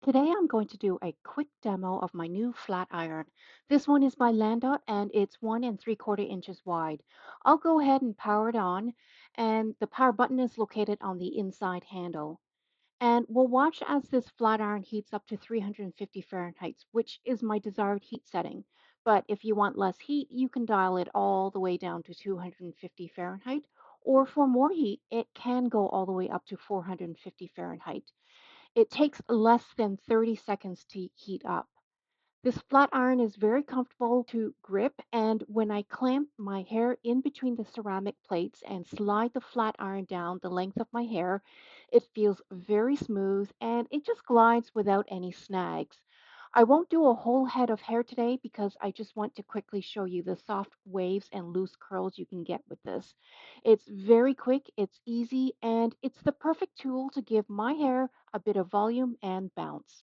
Today I'm going to do a quick demo of my new flat iron. This one is by Landot and it's 1 3/4 inches wide. I'll go ahead and power it on, and the power button is located on the inside handle. And we'll watch as this flat iron heats up to 350 Fahrenheit, which is my desired heat setting. But if you want less heat, you can dial it all the way down to 250 Fahrenheit, or for more heat, it can go all the way up to 450 Fahrenheit. It takes less than 30 seconds to heat up. This flat iron is very comfortable to grip, and when I clamp my hair in between the ceramic plates and slide the flat iron down the length of my hair, it feels very smooth and it just glides without any snags. I won't do a whole head of hair today because I just want to quickly show you the soft waves and loose curls you can get with this. It's very quick, it's easy, and it's the perfect tool to give my hair a bit of volume and bounce.